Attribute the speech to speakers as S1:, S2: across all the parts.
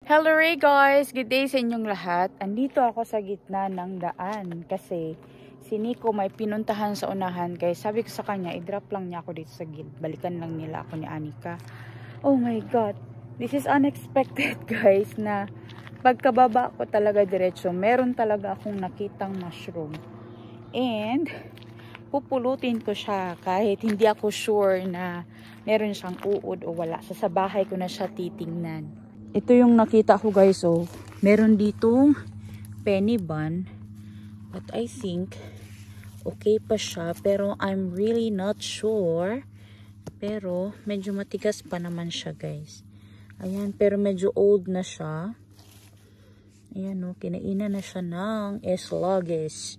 S1: Hello Ray guys! Good day sa inyong lahat. Andito ako sa gitna ng daan kasi si Nico may pinuntahan sa unahan kaya sabi ko sa kanya i-drop lang niya ako dito sa gilid. Balikan lang nila ako ni Anika. Oh my god! This is unexpected guys na pagkababa ko talaga diretso. Meron talaga akong nakitang mushroom. And pupulutin ko siya kahit hindi ako sure na meron siyang uod o wala. Sa bahay ko na siya titingnan. Ito yung nakita ko guys, oh. Meron ditong penny bun. But I think okay pa siya. Pero I'm really not sure. Pero medyo matigas pa naman siya guys. Ayan, pero medyo old na siya. Ayan, oh. Kinainan na siya ng sluggis.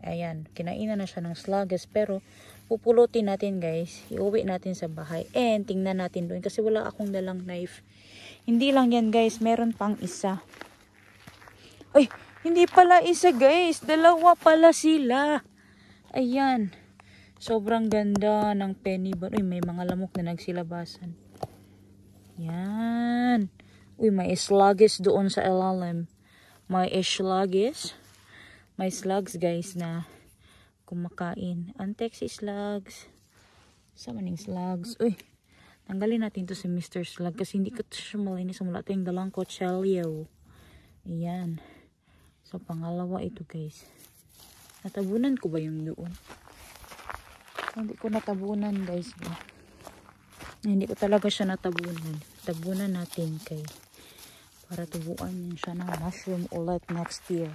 S1: Ayan, kinainan na siya ng sluggis. Pero pupulutin natin guys. Iuwi natin sa bahay. And tingnan natin doon kasi wala akong dalang knife. Hindi lang yan guys, meron pang isa. Ay, hindi pala isa guys. Dalawa pala sila. Ayan. Sobrang ganda ng penny bun. Uy, may mga lamok na nagsilabasan. Yan. Uy, may sluggis doon sa ilalim. May sluggis. May slugs guys na kumakain. Antex slugs. Sama ning slugs. Uy. Tanggalin natin to si Mr. Slug kasi hindi ko siya malinis. Mula ito yung dalang kutsilyo. Ayan. So, pangalawa ito guys. Natabunan ko ba yung doon? Hindi ko natabunan guys. Hindi ko talaga siya natabunan. Tabunan natin kay para tubuan yun siya ng mushroom ulit next year.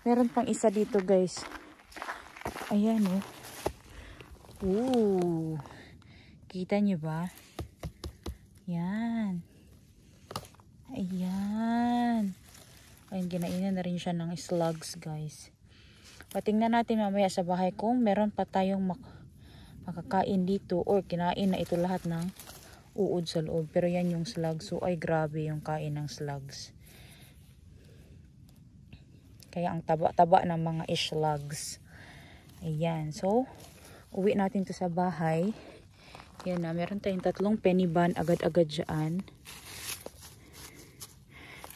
S1: Meron pang isa dito guys. Ayan oh. Ooh. Kita niyo ba? Yan. Ayan. Ayun, kinainan na rin siya ng slugs, guys. Patingnan natin mamaya sa bahay kung meron pa tayong makakain dito or kinain na ito lahat ng uod sa loob. Pero yan yung slugs. So, ay grabe yung kain ng slugs. Kaya ang taba-taba ng mga slugs. Ayan. So, uwi natin to sa bahay. Yan na, meron tayong 3 penny bun agad-agad dyan.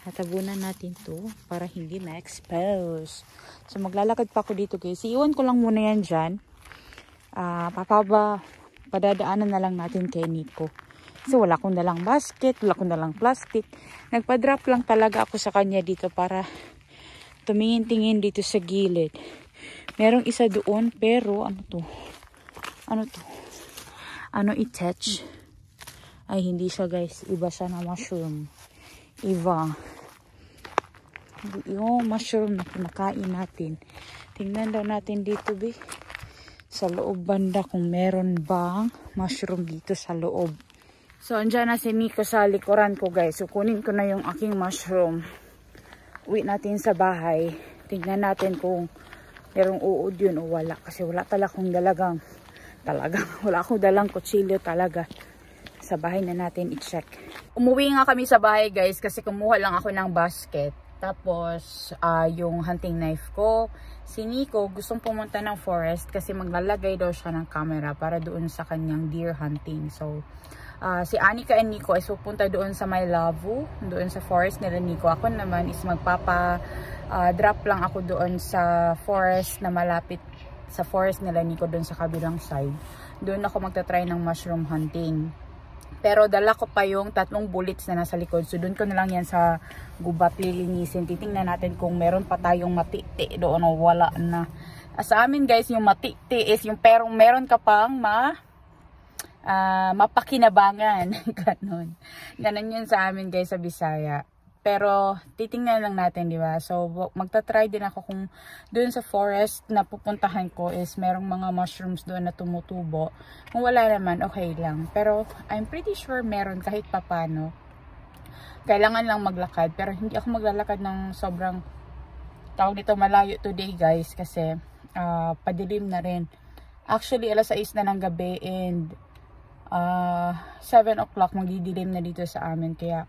S1: Natabunan natin to para hindi na-expose. So, maglalakad pa ako dito guys. Iwan ko lang muna yan dyan. Padadaanan na lang natin kay Nico. So, wala akong dalang basket, wala akong dalang plastic. Nagpa-drop lang talaga ako sa kanya dito para tumingin-tingin dito sa gilid. Merong isa doon, pero ano to? Ano to? Ano i-touch? Ay, hindi siya guys. Iba siya na mushroom. Iba. Yung mushroom na kinakain natin. Tingnan daw natin dito, be. Sa loob banda kung meron bang mushroom dito sa loob. So, andyan na si Nico sa likuran ko guys. So, kunin ko na yung aking mushroom. Uwi natin sa bahay. Tingnan natin kung merong uod yun o wala. Kasi wala talaga akong wala akong dalang kutsilyo talaga. Sa bahay na natin i-check. Umuwi nga kami sa bahay guys kasi kumuha lang ako ng basket. Tapos yung hunting knife ko. Si Nico gustong pumunta ng forest kasi maglalagay daw siya ng camera para doon sa kanyang deer hunting. So si Anika and Nico ay pupunta doon sa May Lavu, doon sa forest nila Nico. Ako naman is drop lang ako doon sa forest na malapit sa forest nila Nico doon sa kabilang side. Doon ako magta-try ng mushroom hunting. Pero dala ko pa yung 3 bullets na nasa likod. So doon ko na lang yan sa gubat lilinisin. Titingnan natin kung meron pa tayong matiti doon o wala na. Sa amin guys, yung matiti is yung perong meron ka pang mapakinabangan. Ganon yun sa amin guys sa Bisaya. Pero titingnan lang natin, di ba? So magta-try din ako kung doon sa forest na pupuntahan ko is merong mga mushrooms doon na tumutubo. Kung wala naman, okay lang. Pero I'm pretty sure meron kahit papano. Kailangan lang maglakad. Pero hindi ako maglalakad ng sobrang tawag dito malayo today guys. Kasi padilim na rin. Actually alas 6 na ng gabi and 7 o'clock magdidilim na dito sa amin. Kaya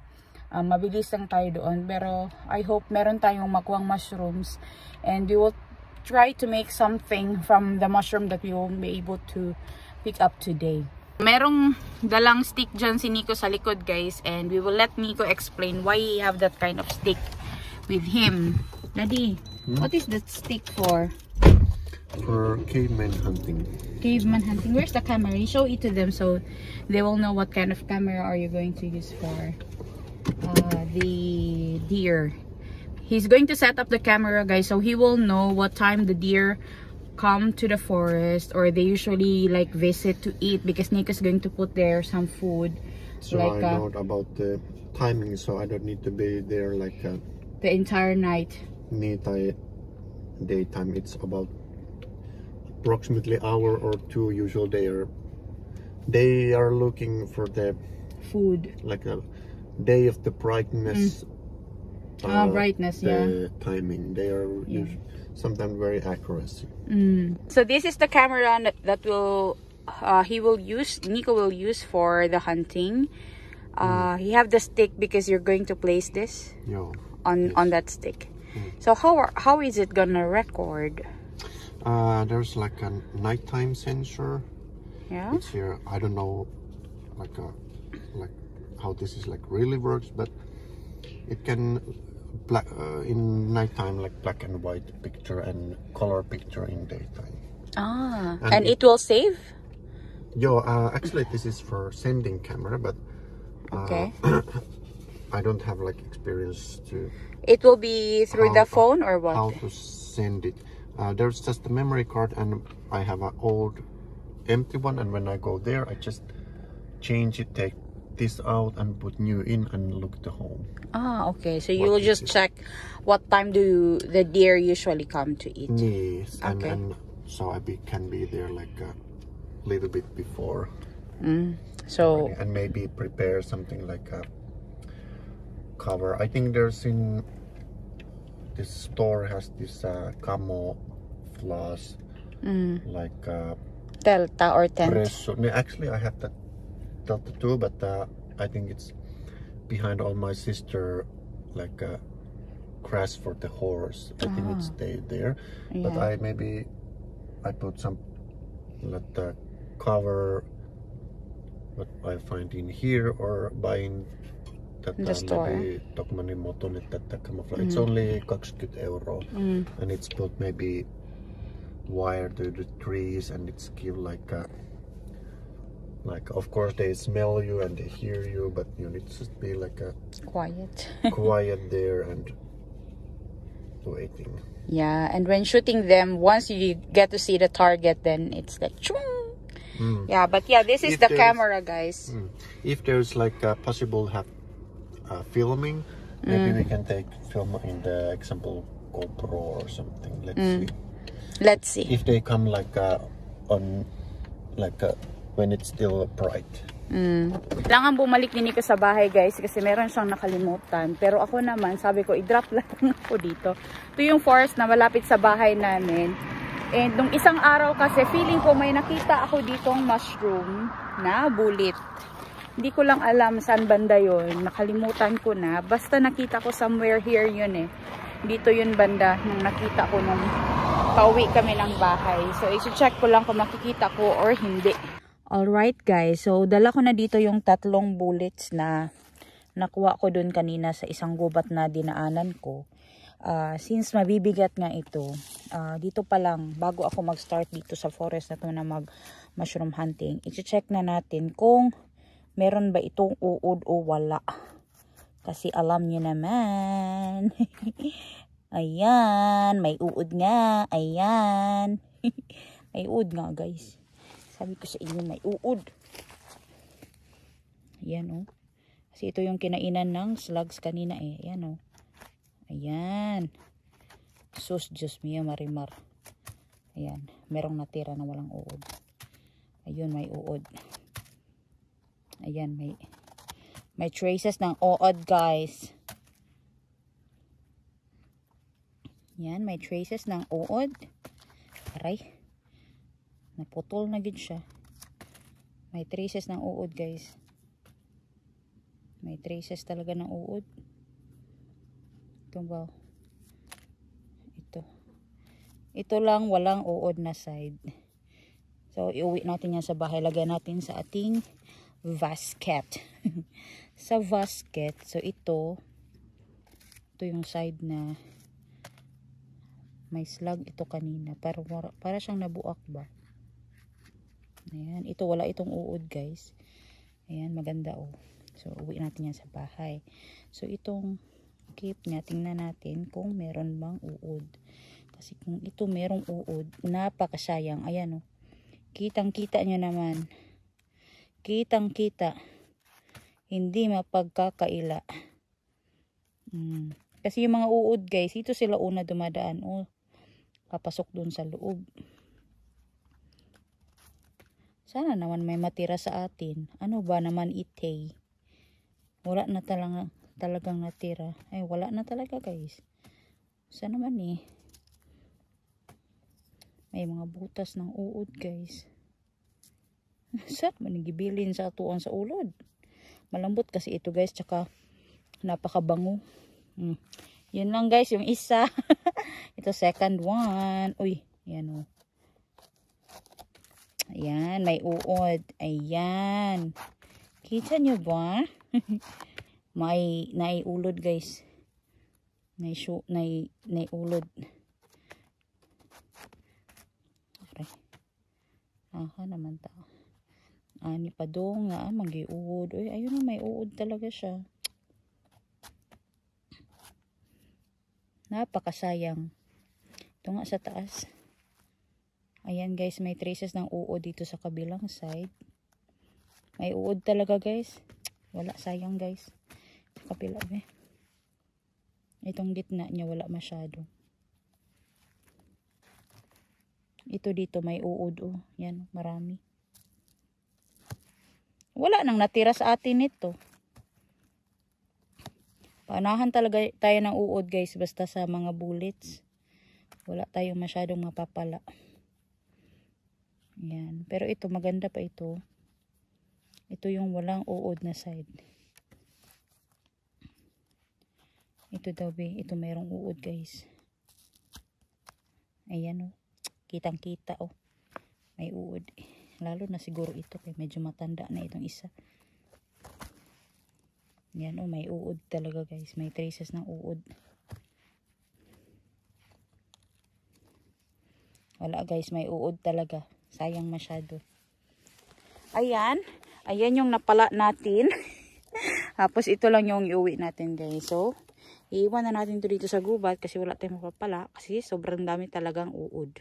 S1: mabilis lang tayo doon. Pero I hope meron tayong makuhang mushrooms and we will try to make something from the mushroom that we will be able to pick up today. Merong dalang stick dyan si Nico sa likod, guys. And we will let Nico explain why he have that kind of stick with him. Daddy, what is that stick for?
S2: For caveman hunting.
S1: Caveman hunting. Where's the camera? You show it to them so they will know what kind of camera are you going to use for the deer. He's going to set up the camera, guys, so he will know what time the deer come to the forest, or they usually like visit to eat, because Nico's going to put there some food.
S2: So
S1: like,
S2: I know about the timing, so I don't need to be there like
S1: the entire night.
S2: Daytime. It's about approximately hour or two. Usually they are looking for the
S1: food,
S2: like a day of the brightness.
S1: Brightness,
S2: the timing. They are sometimes very accuracy.
S1: So this is the camera that will Nico will use for the hunting. He have the stick because you're going to place this on that stick. So how is it gonna record?
S2: There's like a nighttime sensor.
S1: Yeah.
S2: It's here. I don't know like how this is like really works, but it can in nighttime, like black and white picture and color picture in daytime.
S1: And it will save?
S2: Actually this is for sending camera, but
S1: okay.
S2: I don't have like experience to.
S1: It will be through the phone or what?
S2: How to send it. There's just a memory card, and I have an old empty one, and when I go there I just change it, take this out and put new in, and look to home.
S1: Okay, so you will just check what time do the deer usually come to eat.
S2: Yes. And so I can be there like a little bit before.
S1: So
S2: and maybe prepare something like a cover. I think there's in this store has this camouflage like
S1: Delta or tent.
S2: Actually I have that Delta too, but I think it's behind all my sister like a grass for the horse. I think it stayed there. But I put some like the cover what I find in here, or buying that
S1: the store.
S2: Tokmanni Motonet that camouflage. It's only 20 euro, and it's put maybe wire to the trees, and it's give like of course they smell you and they hear you, but you need to be like a
S1: quiet
S2: there and waiting.
S1: Yeah, and when shooting them, once you get to see the target, then it's like chung. Yeah, but yeah, this is the camera, guys.
S2: If there's like a possible filming, maybe we can take film in the example GoPro or something. Let's see if they come like on like when it's still bright.
S1: Kailangan bumalik ni Nico sa bahay, guys, kasi meron siyang nakalimutan. Pero ako naman, sabi ko, i-drop lang ako dito. Ito yung forest na malapit sa bahay namin. And nung isang araw kasi, feeling ko may nakita ako ditong mushroom na bulit. Hindi ko lang alam saan banda yun. Nakalimutan ko na. Basta nakita ko somewhere here yun eh. Dito yun banda nung nakita ko nung pauwi kami ng bahay. So, isi-check ko lang kung makikita ko or hindi. Alright guys, so dala ko na dito yung 3 bullets na nakuha ko dun kanina sa isang gubat na dinaanan ko. Since mabibigat nga ito, dito pa lang, bago ako mag-start dito sa forest na to na mag-mushroom hunting, i-check na natin kung meron ba itong uod o wala. Kasi alam nyo naman. Ayan, may uod nga. Ayan. May uod nga guys. Sabi ko sa inyo, may uod. Ayan, oh. Kasi ito yung kinainan ng slugs kanina, eh. Ayan, oh. Ayan. Sus, Diyos mio, marimar. Ayan. Merong natira na walang uod. Ayun, may uod. Ayan, may traces ng uod, guys. Ayan, may traces ng uod. Aray. Naputol na gid siya. May traces ng uod, guys. May traces talaga ng uod. Ito ba? Ito lang walang uod na side. So, iuwi natin yan sa bahay. Lagyan natin sa ating basket. Sa basket. So, ito yung side na may slug ito kanina. Para siyang nabuak ba? Ayan. Ito, wala itong uod, guys. Ayan, maganda, oh. So, uwi natin yan sa bahay. So, itong keep niya, tingnan natin kung meron bang uod. Kasi kung ito merong uod, napakasayang. Ayan, oh. Kitang-kita nyo naman. Kitang-kita. Hindi mapagkakaila. Kasi yung mga uod, guys, ito sila una dumadaan. Oh, papasok dun sa loob. Sana naman may matira sa atin. Ano ba naman itay? Wala na talagang natira. Ay, wala na talaga, guys. Sana naman eh. May mga butas ng uod, guys. Saan man nagibilin sa atuan sa ulod? Malambot kasi ito, guys. Tsaka napakabango. Yun lang, guys, yung isa. Ito second one. Uy, yan, oh. Ayan, may uod. Ayan. Kita nyo ba? may naiulod, guys. Naiulod. Aha naman ta. Ani pa dong nga magi-uod. Uy, ayun na, may uod talaga siya. Napakasayang. Ito nga sa taas. Ayan, guys, may traces ng uod dito sa kabilang side. May uod talaga, guys. Wala, sayang, guys. Sa kabila, eh. Itong gitna niya wala masyado. Ito dito may uod, oh. Yan, marami. Wala nang natira sa atin ito. Panahan talaga tayo ng uod, guys, basta sa mga bullets. Wala tayong masyadong mapapala. Yan. Pero ito, maganda pa ito. Ito yung walang uod na side. Ito daw, ito mayroong uod, guys. Ayan, oh. Kitang-kita, oh. May uod. Lalo na siguro ito, kaya medyo matanda na itong isa. Yan, oh, may uod talaga, guys. May traces ng uod. Wala, guys, may uod talaga. Sayang masyado. Ayan. Ayan yung napala natin. Tapos ito lang yung iuwi natin, guys. So, iiwan na natin ito dito sa gubat kasi wala tayong mapapala. Kasi sobrang dami talagang uod.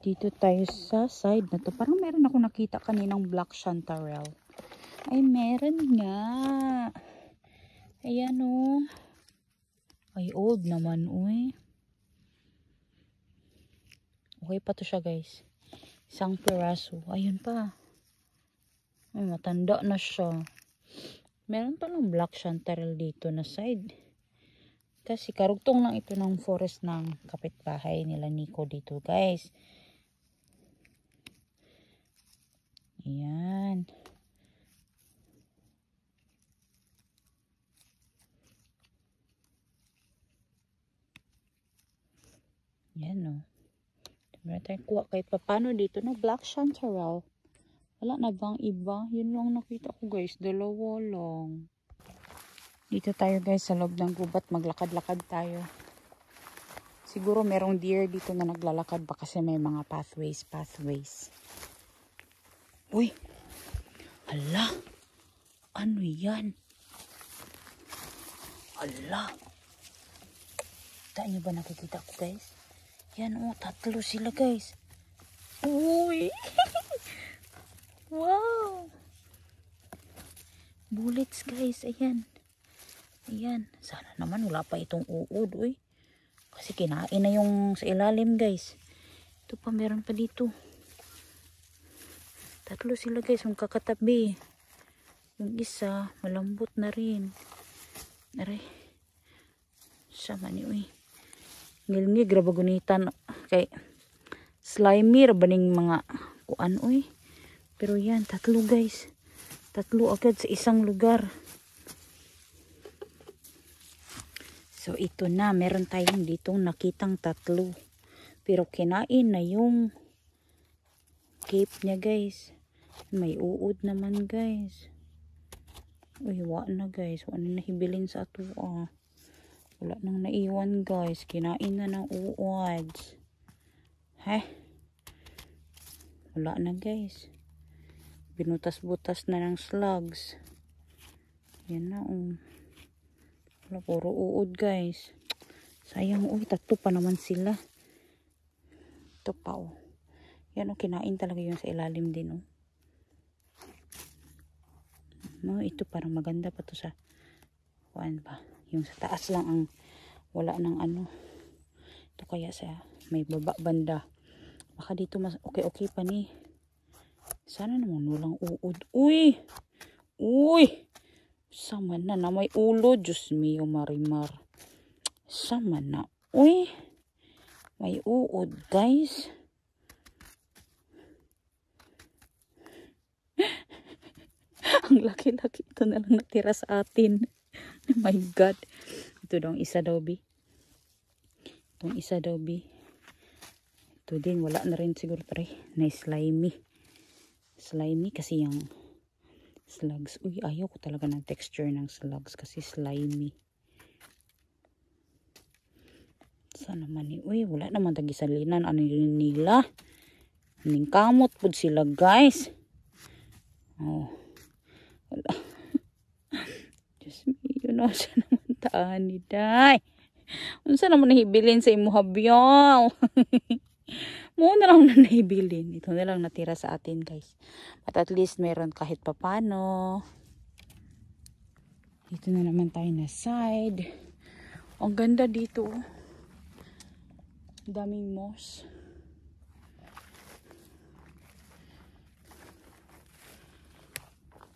S1: Dito tayo sa side na to. Parang meron ako nakita kaninang black chanterelle. Ay, meron nga. Ayan, oh. Ay, old naman, uy. Okay pa to siya, guys. Isang piraso. Ayun pa. Ay, matanda na siya. Meron pa lang black chanterelle dito na side. Kasi karugtong lang ito ng forest ng kapitbahay nila Nico dito, guys. Ayan. Yan, oh. Meron tayong kuha kahit paano dito na black chanterelle. Wala na bang iba? Yun lang nakita ko, guys. Dalawa lang. Dito tayo, guys, sa loob ng gubat. Maglakad-lakad tayo. Siguro merong deer dito na naglalakad ba kasi may mga pathways. Uy! Hala! Ano yan? Hala! Kita nyo ba nakikita ko, guys? Yan, oh, tatlo sila, guys. Uy! Wow! Bullets, guys. Ayan. Ayan. Sana naman wala pa itong uod, uy. Kasi kinain na yung sa ilalim, guys. Ito pa, meron pa dito. Tatlo sila, guys, yung kakatabi. Yung isa, malambot na rin. Aray. Sama ni, uy. Ngilngig, grabagunitan. Kay slimy, rabaning mga kuan, uy. Pero yan, tatlo, guys. Tatlo agad sa isang lugar. So, ito na. Meron tayong ditong nakitang tatlo. Pero kinain na yung cape niya guys. May uod naman guys. Uy, wa na guys. Wa na nahibilin sa ato ah. Wala nang naiwan guys. Kinain na ng uods. Heh. Wala na guys. Binutas-butas na ng slugs. Yan na Wala, puro uod guys. Sayang, uy, tatlo pa naman sila. Ito pa Yan kinain talaga yun sa ilalim din No, ito parang maganda pa to sa kuan ba. Yung sa taas lang ang wala ng Ito kaya sa may baba banda. Baka dito mas okay pa ni. Sana naman walang uod. Uy! Uy! Sama na may ulo. Diyos mio marimar. Sama na. Uy! May uod guys. Ang laki-laki. Ito na lang natira sa atin. Oh my God. Ito daw isa daw bi. Itong isa daw bi. Ito din. Wala na rin siguro pare. Na slimy. Slimy kasi yung slugs. Uy, ayaw ko talaga ng texture ng slugs kasi slimy. Saan naman ni? Uy, wala naman tagisalinan. Ano yun nila? Aning kamot po sila guys. Oh. Wala. Diyos me, yun saan naman taan ni day. Unsa naman nahibilin sa imuhabyaw. Mo na lang na nahibilin. Ito na lang natira sa atin guys. But at least meron kahit papano. Dito na naman tayo na side. Ang ganda dito. Daming moss.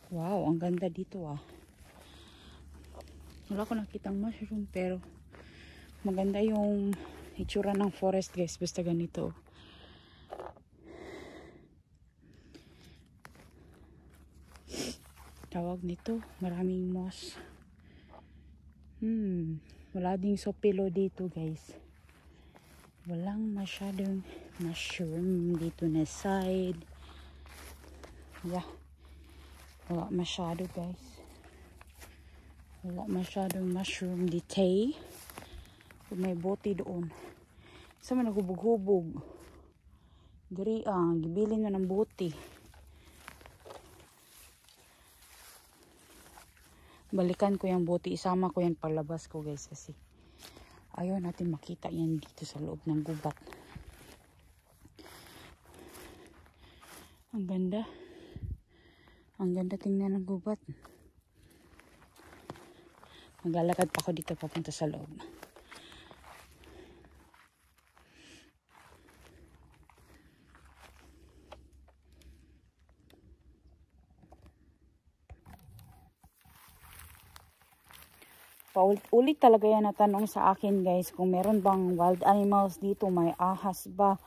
S1: Wow, ang ganda dito Wala ko nakitang mushroom pero maganda yung itsura ng forest guys. Basta ganito. Tawag nito. Maraming moss. Wala ding sopilo dito guys. Walang masyadong mushroom dito na side. Yeah. Wala masyado guys. Wala masyadong mushroom detail. May bote doon. Isa man naghubog-hubog. Dari gibilin na ng bote. Balikan ko yung bote. Isama ko yan palabas ko guys kasi ayaw natin makita yan dito sa loob ng gubat. Ang ganda. Ang ganda tingnan ng gubat. Maglalakad pa ako dito papunta sa loob. Paulit talaga yan na tanong sa akin guys kung meron bang wild animals dito, may ahas ba,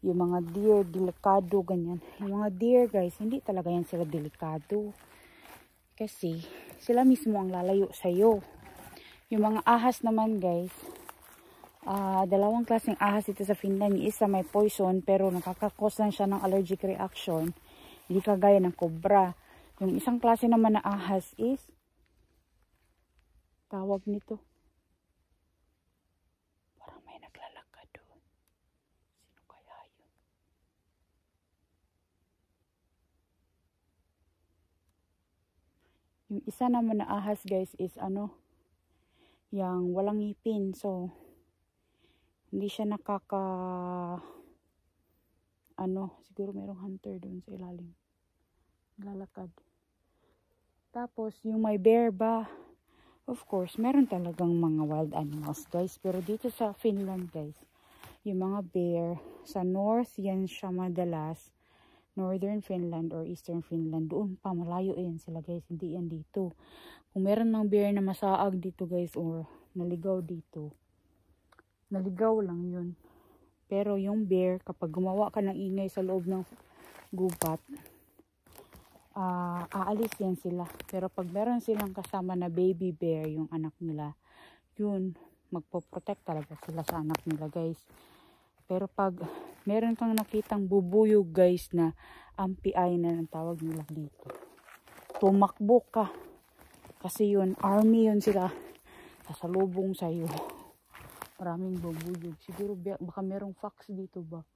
S1: yung mga deer, delikado, ganyan. Yung mga deer guys, hindi talaga yan sila delikado. Kasi sila mismo ang lalayo sa'yo. Yung mga ahas naman guys, dalawang klaseng ahas ito sa Finland. Yung isa may poison pero nakakakos lang siya ng allergic reaction. Hindi kagaya ng cobra. Yung isang klase naman na ahas is tawag nito. Parang may naglalakad doon. Sino kaya yun? Yung isa naman na ahas guys is yung walang ngipin. So, hindi siya siguro mayroong hunter doon sa ilalim. Naglalakad. Tapos, yung may bear ba? Of course, meron talagang mga wild animals guys. Pero dito sa Finland guys, yung mga bear, sa north yan siya madalas. Northern Finland or Eastern Finland. Doon pa, malayo yan sila guys. Hindi yan dito. Kung meron ng bear na masaag dito guys or naligaw dito, naligaw lang yun. Pero yung bear, kapag gumawa ka ng ingay sa loob ng gubat, aalis yan sila. Pero pag meron silang kasama na baby bear, yung anak nila, yun, magpo-protect talaga sila sa anak nila guys. Pero pag meron kang nakitang bubuyog guys na ampiay na ang tawag nila dito, tumakbo ka. Kasi yun, army yun sila. Sasalubong sa'yo. Maraming bubuyog. Siguro baka merong fox dito ba?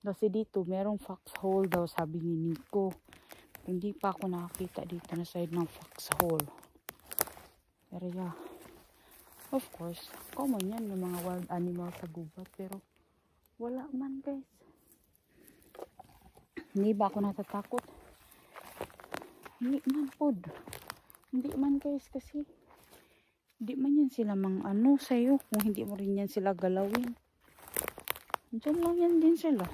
S1: Kasi dito, merong foxhole daw, sabi ni Nico. Hindi pa ako nakakita dito na side ng foxhole. Pero yeah, of course, common yan yung mga wild animal sa gubat. Pero wala man guys. Hindi ba ako natatakot? Hindi man pod. Hindi man guys kasi hindi man yan sila mang ano sa'yo kung hindi mo rin yan sila galawin. Diyan lang yan din sila.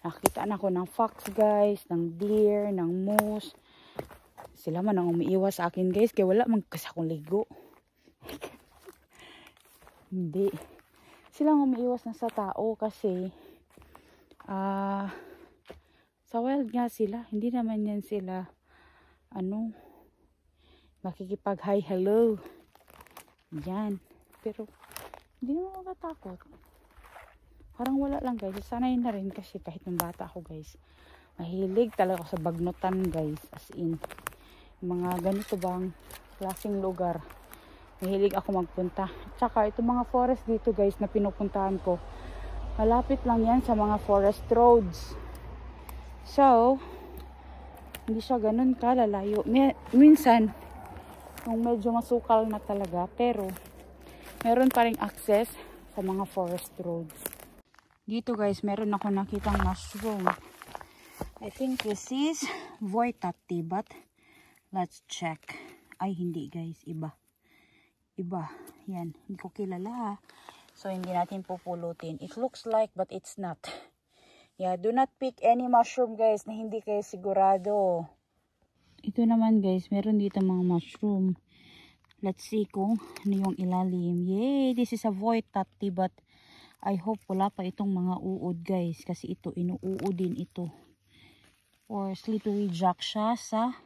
S1: Nakita na ako ng fox guys, ng deer, ng moose. Sila man ang umiiwas sa akin guys, kaya wala man kasi akong ligo. Hindi. Sila ang umiiwas na sa tao kasi sa wild nga sila. Hindi naman yan sila makikipag hi hello. Yan. Pero hindi naman makatakot. Parang wala lang guys. Sanay na rin kasi kahit nung bata ako guys. Mahilig talaga ako sa bagnutan guys. As in, mga ganito bang klaseng lugar. Mahilig ako magpunta. Tsaka itong mga forest dito guys na pinupuntahan ko. Malapit lang yan sa mga forest roads. So, hindi siya ganun kalalayo. Minsan, kung medyo masukal na talaga. Pero, meron pa ring access sa mga forest roads. Dito guys, meron ako nakitang mushroom. I think this is Voitati, but let's check. Ay, hindi guys. Iba. Iba. Yan. Hindi ko kilala. So, hindi natin pupulutin. It looks like, but it's not. Yeah, do not pick any mushroom guys na hindi kayo sigurado. Ito naman guys, meron dito mga mushroom. Let's see kung ano yung ilalim. Yay! This is a Voitati, but I hope wala pa itong mga uod guys. Kasi ito, inuudin ito. Or slippery jack siya sa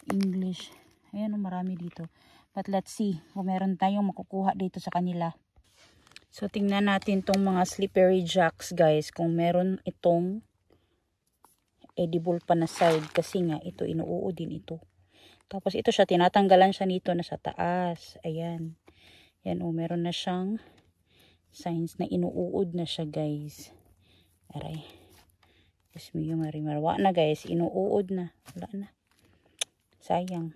S1: English. Ayan o, marami dito. But let's see kung meron tayong makukuha dito sa kanila. So, tingnan natin tong mga slippery jacks guys. Kung meron itong edible pa na side. Kasi nga, ito, inuudin ito. Tapos ito siya, tinatanggalan siya nito na sa taas. Ayan. Ayan o, meron na siyang signs na inuud na siya guys. Aray. Diyos mo yung marimarwa na guys. Inuud na. Wala na. Sayang.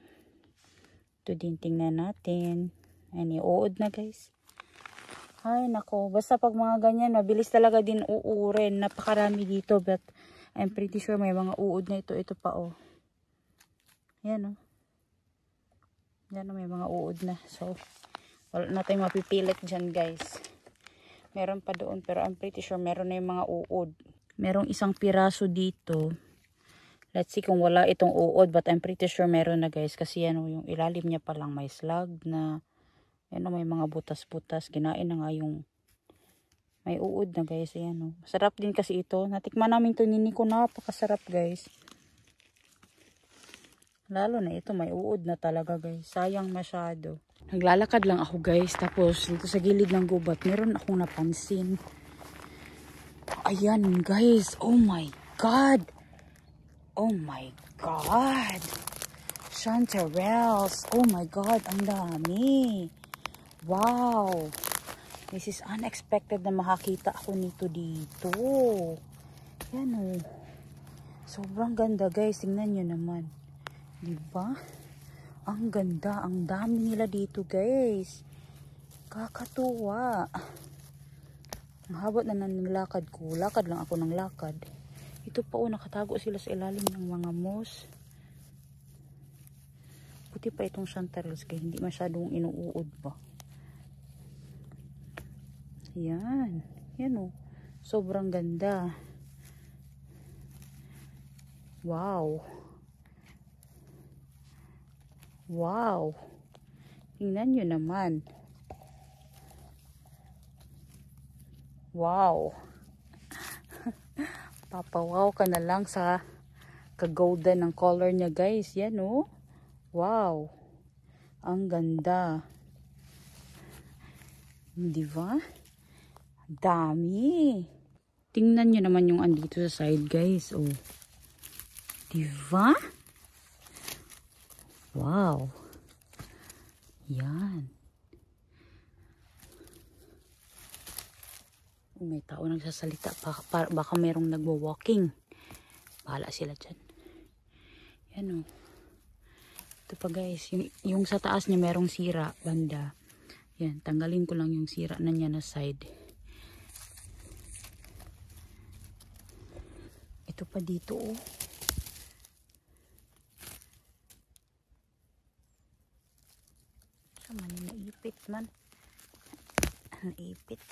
S1: Ito din tingnan natin. Ayan, iuud na guys. Ay nako. Basta pag mga ganyan, mabilis talaga din uurin. Napakarami dito. But I'm pretty sure may mga uud na ito. Ito pa oh. Ayan oh. Ayan oh, may mga uud na. So, wala na tayong mapipilit dyan guys. Meron pa doon pero I'm pretty sure meron na yung mga uod. Merong isang piraso dito. Let's see kung wala itong uod but I'm pretty sure meron na guys. Kasi yan yung ilalim niya pa lang may slug na. Yan may mga butas-butas. Kinain na nga yung may uod na guys. Ayan masarap din kasi ito. Natikman namin ito ni Nico. Napakasarap guys. Lalo na ito may uod na talaga guys. Sayang masyado. Naglalakad lang ako guys. Tapos dito sa gilid ng gubat meron akong napansin. Ayan guys. Oh my God. Oh my God. Chanterelles. Oh my God. Ang dami. Wow. This is unexpected na makakita ako nito dito. Yan o. Sobrang ganda guys. Tingnan nyo naman. Diba? Ang ganda. Ang dami nila dito guys. Kakatuwa. Ang haba na nilakad ko. Lakad lang ako ng lakad. Ito pa nakatago sila sa ilalim ng mga moss. Puti pa itong chanterelles kaya hindi masyadong inuud ba. Yan. Yan o. Sobrang ganda. Wow. Wow. Tingnan nyo naman. Wow. Papawaw ka na lang sa ka-golden ng color niya guys. Yan o. Wow. Ang ganda. Di ba? Dami. Tingnan nyo naman yung andito sa side, guys. Oh. Di ba? Wow. Yan. May tao nagsasalita. Baka merong nagwa-walking. Bahala sila dyan. Yan o. Ito pa guys. Yung sa taas niya merong sira. Banda. Yan. Tanggalin ko lang yung sira na niya na side. Ito pa dito o. Sama niya naipit man. Naipit.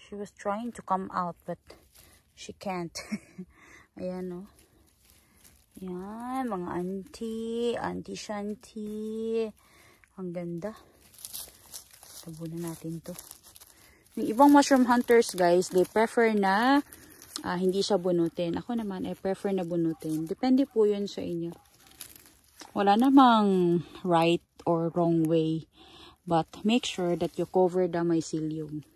S1: She was trying to come out but she can't. Ayan o. Yan, mga auntie shanty. Ang ganda. Tabunan natin to. Yung ibang mushroom hunters guys, they prefer na hindi siya bunutin. Ako naman, I prefer na bunutin. Depende po yun sa inyo. Wala namang right or wrong way. But make sure that you cover the mycelium.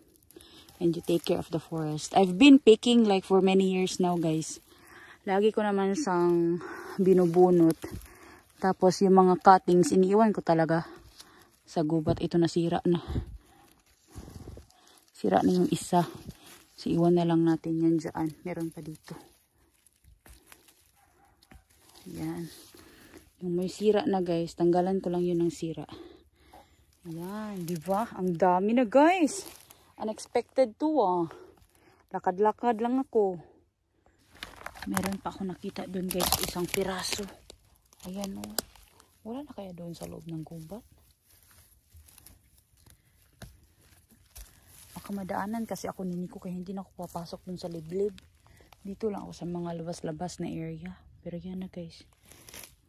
S1: And you take care of the forest. I've been picking like for many years now guys. Lagi ko naman sang binubunot. Tapos yung mga cuttings, iniiwan ko talaga sa gubat. Ito nasira na. Sira na yung isa. So iwan na lang natin yan dyan. Meron pa dito. Yan. Yung may sira na guys, tanggalan ko lang yun ng sira. Yan, di ba? Ang dami na guys. Unexpected to ah. Lakad-lakad lang ako. Meron pa ako nakita doon guys, isang piraso. Ayan o. Wala na kaya doon sa loob ng gubat? Baka madaanan kasi ako ni Nico kaya hindi na ako papasok doon sa liblib. Dito lang ako sa mga labas-labas na area. Pero yan na guys.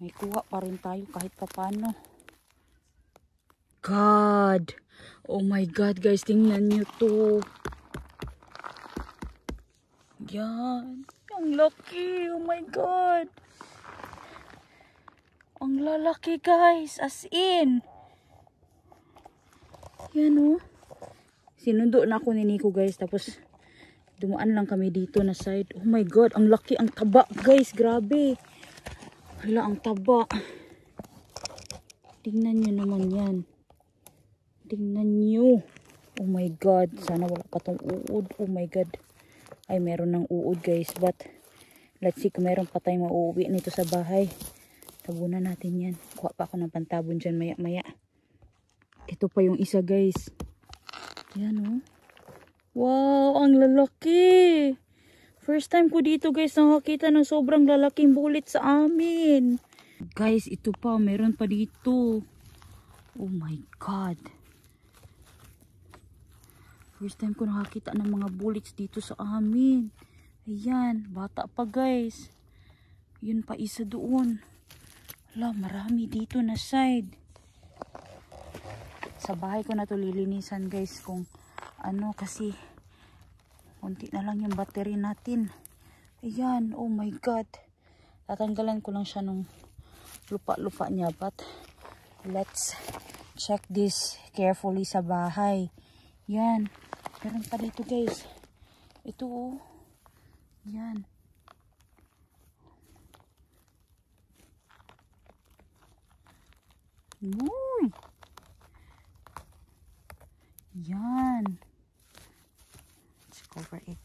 S1: May kuha pa rin tayo kahit papano. God! Oh my God guys, tingnan nyo to. Yan. Ang laki. Oh my God. Ang lalaki guys. As in. Yan oh. Sinundo na ako ni Nico guys. Tapos dumaan lang kami dito na side. Oh my God. Ang laki. Ang taba guys. Grabe. Hala ang taba. Tingnan nyo naman yan. Tingnan nyo. Oh my God. Sana wala pa tong uod. Oh my God. Ay, meron ng uod guys. But, let's see kung meron pa tayong mauuwi nito sa bahay. Tabunan natin yan. Kuha pa ako ng pantabon dyan maya maya. Ito pa yung isa guys. Yan oh. Wow, ang lalaki. First time ko dito guys nakakita ng sobrang lalaking bulit sa amin. Guys, ito pa. Meron pa dito. Oh my God. First time ko nakakita ng mga bullets dito sa amin. Ayan, bata pa guys. Yun pa isa doon. Hala, marami dito na side. Sa bahay ko na to lilinisan guys kung ano kasi konti na lang yung battery natin. Ayan, oh my God. Tatanggalan ko lang siya nung lupa-lupa niya. But let's check this carefully sa bahay. Yan. Meron pa dito guys. Ito oh. Yan. Uy. Yan. Let's cover it.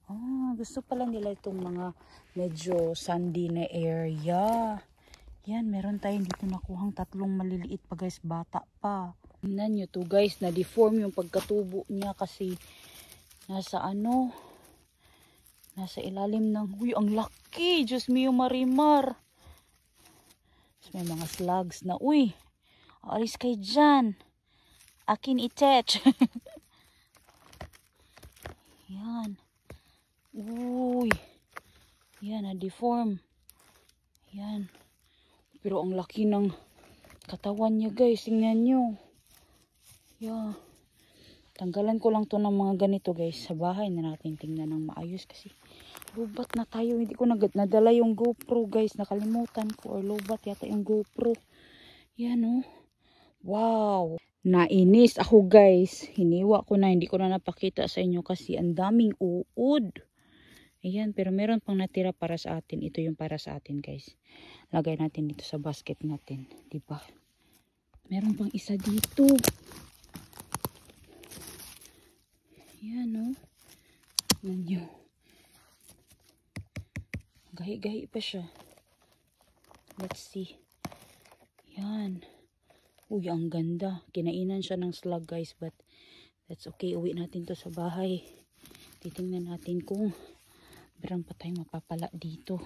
S1: Oh, gusto pala nila itong mga medyo sandy na area. Yan, meron tayong dito nakuhang 3 maliliit pa guys. Bata pa. Tingnan nyo to guys, na-deform yung pagkatubo niya kasi nasa ano, nasa ilalim ng, uy, ang laki, Diyos mio marimar. May mga slugs na, uy, alis kay dyan, akin itech. Yan, uy, yan, na-deform. Yan, pero ang laki ng katawan niya guys, tingnan nyo. Yeah. Tanggalan ko lang to ng mga ganito guys. Sa bahay na natin tingnan ng maayos kasi lubat na tayo. Hindi ko nadala yung GoPro guys. Nakalimutan ko or lubat yata yung GoPro. Yan oh. Wow! Nainis ako guys. Hiniwa ko na. Hindi ko na napakita sa inyo kasi ang daming uod. Ayan, pero meron pang natira para sa atin. Ito yung para sa atin guys. Lagay natin dito sa basket natin. Diba? Meron pang isa dito. Ayan o. Tignan nyo. Gahi-gahi pa siya. Let's see. Yan. Uy, ang ganda. Kinainan siya ng slug guys. But that's okay. Uwi natin to sa bahay. Titingnan natin kung meron pa tayong mapapala dito.